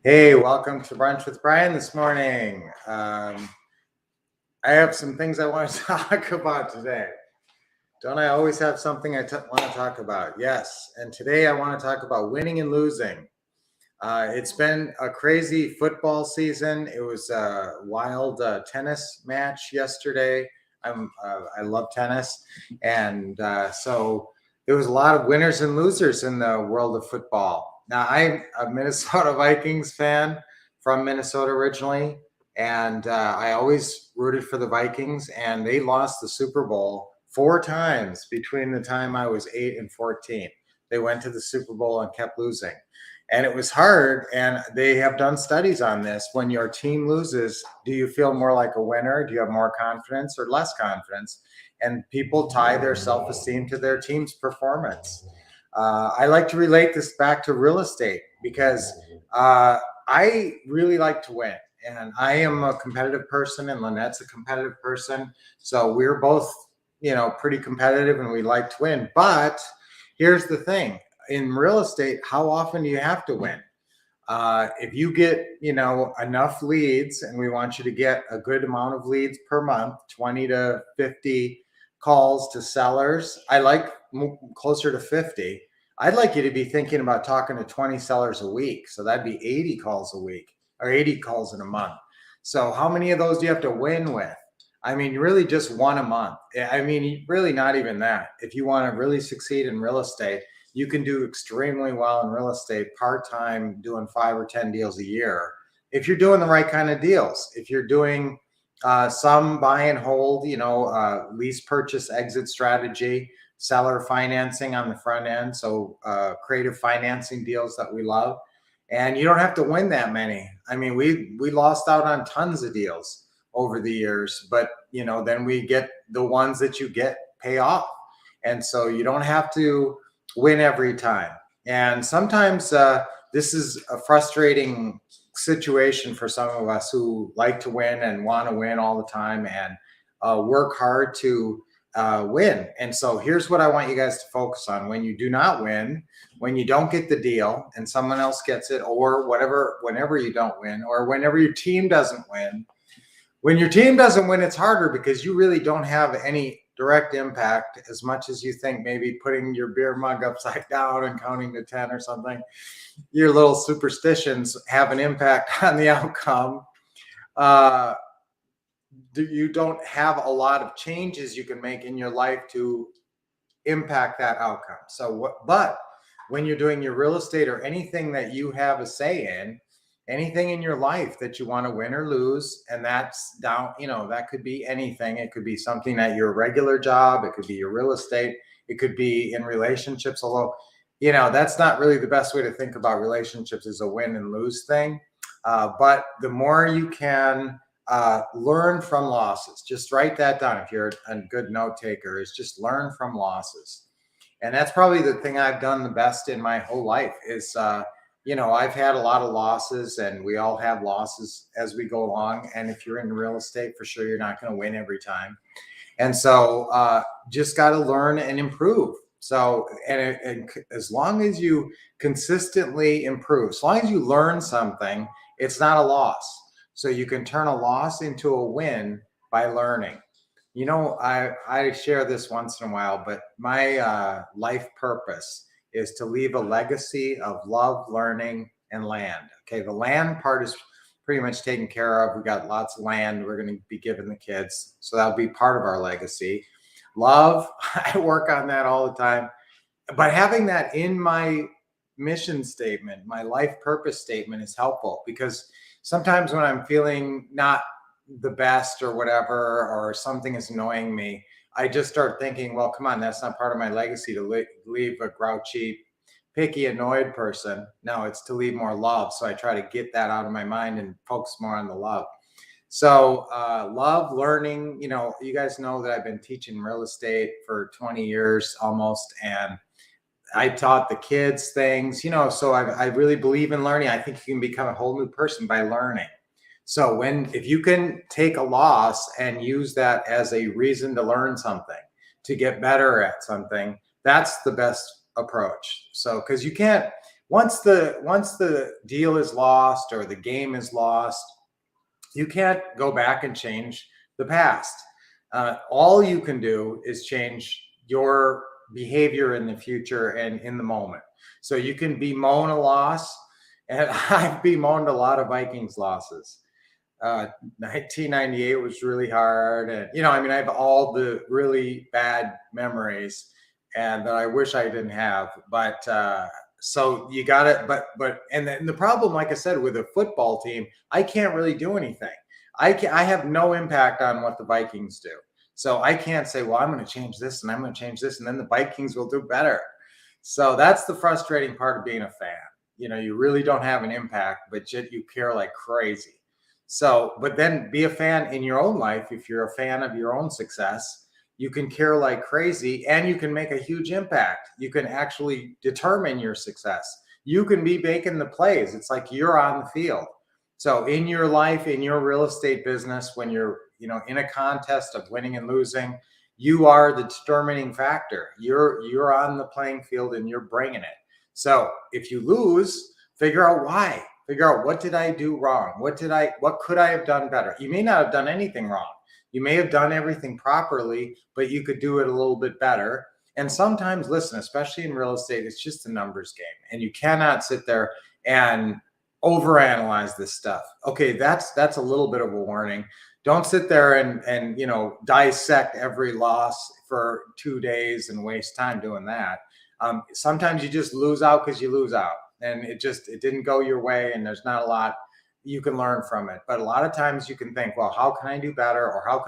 Hey, welcome to Brunch with Brian this morning. I have some things I want to talk about today. Don't I always have something I want to talk about? Yes. And today I want to talk about winning and losing. It's been a crazy football season. It was a wild tennis match yesterday. I love tennis. And so there was a lot of winners and losers in the world of football. Now, I'm a Minnesota Vikings fan from Minnesota originally. And I always rooted for the Vikings, and they lost the Super Bowl 4 times between the time I was 8 and 14. They went to the Super Bowl and kept losing. And it was hard, and they have done studies on this. When your team loses, do you feel more like a winner? Do you have more confidence or less confidence? And people tie their self-esteem to their team's performance. I like to relate this back to real estate because I really like to win. And I am a competitive person, and Lynette's a competitive person. So we're both, pretty competitive, and we like to win. But here's the thing. In real estate, how often do you have to win? If you get, enough leads, and we want you to get a good amount of leads per month, 20 to 50 calls to sellers. I like closer to 50. I'd like you to be thinking about talking to 20 sellers a week. So that'd be 80 calls a week or 80 calls in a month. So how many of those do you have to win with? I mean, really just one a month. I mean, really not even that. If you want to really succeed in real estate, you can do extremely well in real estate part-time, doing 5 or 10 deals a year. If you're doing the right kind of deals, if you're doing some buy and hold, lease purchase exit strategy, seller financing on the front end. So creative financing deals that we love. And you don't have to win that many. I mean, we lost out on tons of deals over the years, but then we get the ones that you get pay off. And so you don't have to win every time. And sometimes this is a frustrating situation for some of us who like to win and want to win all the time and work hard to win. And so here's what I want you guys to focus on. When you do not win, when you don't get the deal and someone else gets it, or whenever you don't win, or whenever your team doesn't win. When your team doesn't win, it's harder because you really don't have any direct impact as much as you think. Maybe putting your beer mug upside down and counting to 10 or something. Your little superstitions have an impact on the outcome. You don't have a lot of changes you can make in your life to impact that outcome. But when you're doing your real estate or anything that you have a say in, anything in your life that you want to win or lose, and that's down, that could be anything. It could be something at your regular job. It could be your real estate. It could be in relationships, although, that's not really the best way to think about relationships, is a win and lose thing. But the more you can learn from losses, just write that down. If you're a good note taker, is just learn from losses. And that's probably the thing I've done the best in my whole life is, I've had a lot of losses, and we all have losses as we go along. And if you're in real estate, for sure, you're not going to win every time. And so just got to learn and improve. So, and as long as you consistently improve, as long as you learn something, it's not a loss. So you can turn a loss into a win by learning. I share this once in a while, but my life purpose is to leave a legacy of love, learning, and land. Okay, the land part is pretty much taken care of. We got lots of land we're going to be giving the kids, so that'll be part of our legacy. Love, I work on that all the time. But having that in my mission statement, my life purpose statement, is helpful, because sometimes when I'm feeling not the best or whatever, or something is annoying me, I just start thinking, well, come on, that's not part of my legacy to leave a grouchy, picky, annoyed person. No, it's to leave more love. So I try to get that out of my mind and focus more on the love. So love, learning, you guys know that I've been teaching real estate for 20 years almost. And I taught the kids things, so I really believe in learning. I think you can become a whole new person by learning. So if you can take a loss and use that as a reason to learn something, to get better at something, that's the best approach. So, because you can't once the deal is lost or the game is lost, you can't go back and change the past. All you can do is change your behavior in the future and in the moment. So you can bemoan a loss, and I've bemoaned a lot of Vikings losses. 1998 was really hard, and I mean, I have all the really bad memories, and that I wish I didn't have. But so you got it. But and then the problem, like I said, with a football team, I can't really do anything. I have no impact on what the Vikings do. So I can't say, well, I'm going to change this and I'm going to change this, and then the Vikings will do better. So that's the frustrating part of being a fan. You really don't have an impact, but yet you care like crazy. So, but then be a fan in your own life. If you're a fan of your own success, you can care like crazy and you can make a huge impact. You can actually determine your success. You can be making the plays. It's like you're on the field. So in your life, in your real estate business, when you're, in a contest of winning and losing, you are the determining factor. You're on the playing field and you're bringing it. So if you lose, figure out why. Figure out, what did I do wrong? What could I have done better? You may not have done anything wrong. You may have done everything properly, but you could do it a little bit better. And sometimes, listen, especially in real estate, it's just a numbers game, and you cannot sit there and overanalyze this stuff. Okay, that's a little bit of a warning. Don't sit there and dissect every loss for 2 days and waste time doing that. Sometimes you just lose out because you lose out, and it didn't go your way, and there's not a lot you can learn from it. But a lot of times you can think, well, how can I do better? Or how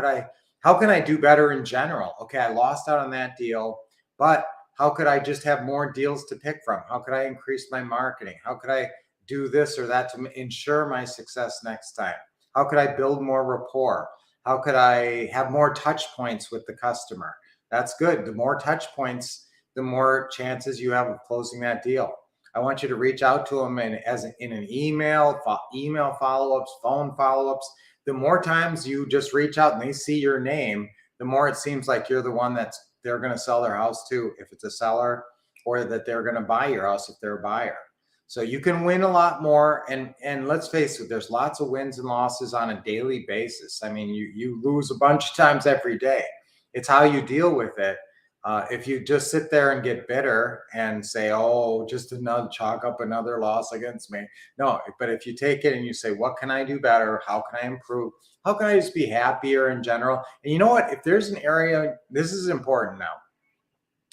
can I do better in general? Okay, I lost out on that deal, but how could I just have more deals to pick from? How could I increase my marketing? How could I do this or that to ensure my success next time? How could I build more rapport? How could I have more touch points with the customer? That's good. The more touch points, the more chances you have of closing that deal. I want you to reach out to them in an email follow-ups, phone follow-ups. The more times you just reach out and they see your name, the more it seems like you're the one they're going to sell their house to if it's a seller, or that they're going to buy your house if they're a buyer. So you can win a lot more. And let's face it, there's lots of wins and losses on a daily basis. I mean, you lose a bunch of times every day. It's how you deal with it. If you just sit there and get bitter and say, oh, just chalk up another loss against me. No, but if you take it and you say, what can I do better? How can I improve? How can I just be happier in general? And you know what? If there's an area, this is important now.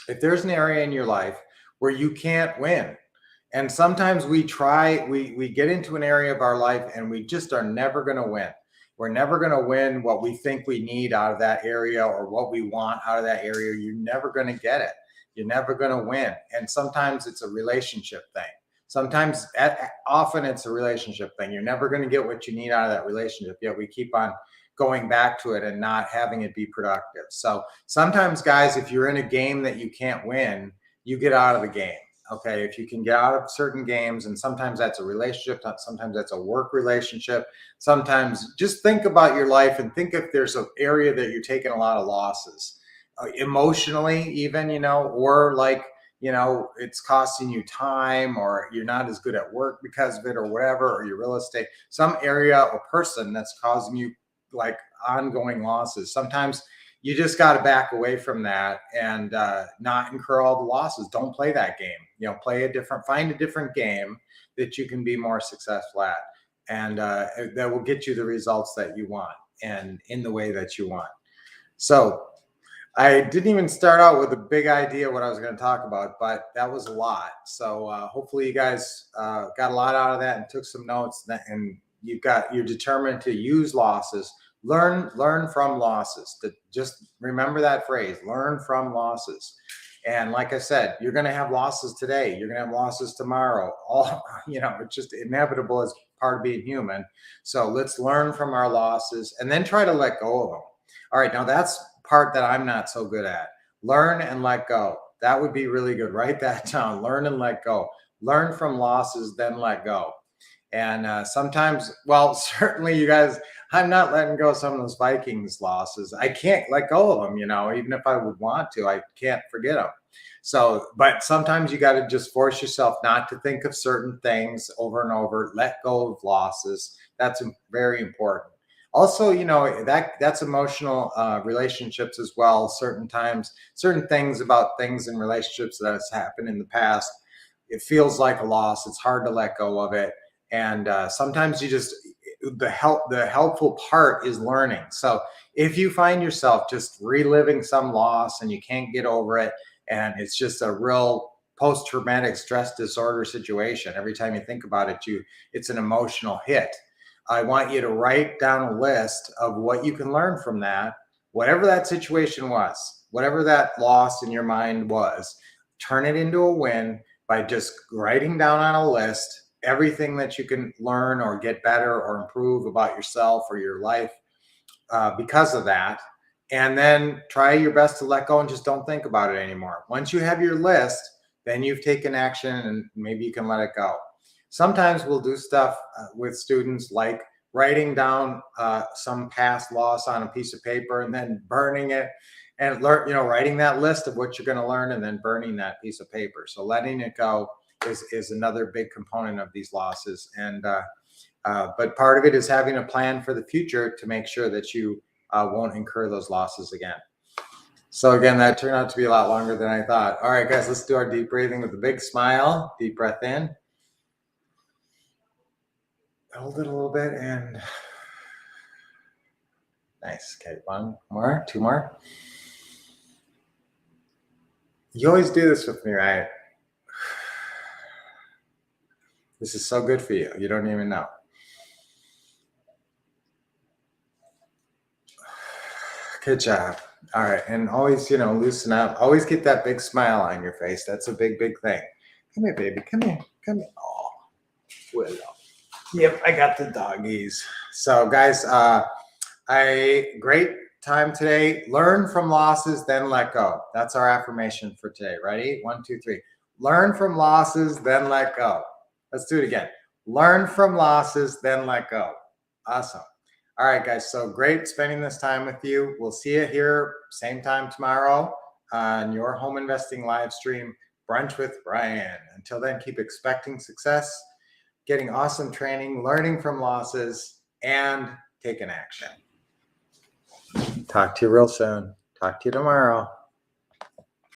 If there's an area in your life where you can't win, and sometimes we get into an area of our life and we just are never going to win. We're never going to win what we think we need out of that area or what we want out of that area. You're never going to get it. You're never going to win. And sometimes it's a relationship thing. Often it's a relationship thing. You're never going to get what you need out of that relationship, yet we keep on going back to it and not having it be productive. So sometimes, guys, if you're in a game that you can't win, you get out of the game. Okay, if you can get out of certain games, and sometimes that's a relationship, sometimes that's a work relationship. Sometimes just think about your life and think if there's an area that you're taking a lot of losses, emotionally even, or like, it's costing you time, or you're not as good at work because of it, or whatever, or your real estate, some area or person that's causing you like ongoing losses. Sometimes you just got to back away from that and not incur all the losses. Don't play that game. Find a different game that you can be more successful at, and that will get you the results that you want and in the way that you want. So I didn't even start out with a big idea what I was going to talk about, but that was a lot. So hopefully you guys got a lot out of that and took some notes, and you're determined to use losses. Learn from losses. Just remember that phrase, learn from losses. And like I said, you're going to have losses today. You're going to have losses tomorrow. It's just inevitable as part of being human. So let's learn from our losses and then try to let go of them. All right. Now that's part that I'm not so good at. Learn and let go. That would be really good. Write that down. Learn and let go. Learn from losses, then let go. And sometimes, well, certainly you guys, I'm not letting go of some of those Vikings losses. I can't let go of them, even if I would want to, I can't forget them. So, but sometimes you got to just force yourself not to think of certain things over and over, let go of losses. That's very important. Also, that's emotional relationships as well. Certain times, certain things about things in relationships that has happened in the past, it feels like a loss. It's hard to let go of it. And sometimes the helpful part is learning. So if you find yourself just reliving some loss and you can't get over it, and it's just a real post-traumatic stress disorder situation, every time you think about it, it's an emotional hit. I want you to write down a list of what you can learn from that, whatever that situation was, whatever that loss in your mind was. Turn it into a win by just writing down on a list everything that you can learn or get better or improve about yourself or your life because of that. And then try your best to let go and just don't think about it anymore. Once you have your list, then you've taken action and maybe you can let it go. Sometimes we'll do stuff with students like writing down some past loss on a piece of paper and then burning it and writing that list of what you're going to learn and then burning that piece of paper. So letting it go is another big component of these losses. And but part of it is having a plan for the future to make sure that you won't incur those losses again. So again, that turned out to be a lot longer than I thought. All right, guys, let's do our deep breathing with a big smile. Deep breath in. Hold it a little bit and nice. Okay, one more, two more. You always do this with me, right? This is so good for you. You don't even know. Good job. All right. And always, loosen up. Always get that big smile on your face. That's a big, big thing. Come here, baby. Come here. Come here. Oh, Willow. Yep, I got the doggies. So, guys, great time today. Learn from losses, then let go. That's our affirmation for today. Ready? 1, 2, 3. Learn from losses, then let go. Let's do it again. Learn from losses, then let go. Awesome. All right, guys. So great spending this time with you. We'll see you here same time tomorrow on your home investing live stream, Brunch with Brian. Until then, keep expecting success, getting awesome training, learning from losses, and taking action. Talk to you real soon. Talk to you tomorrow.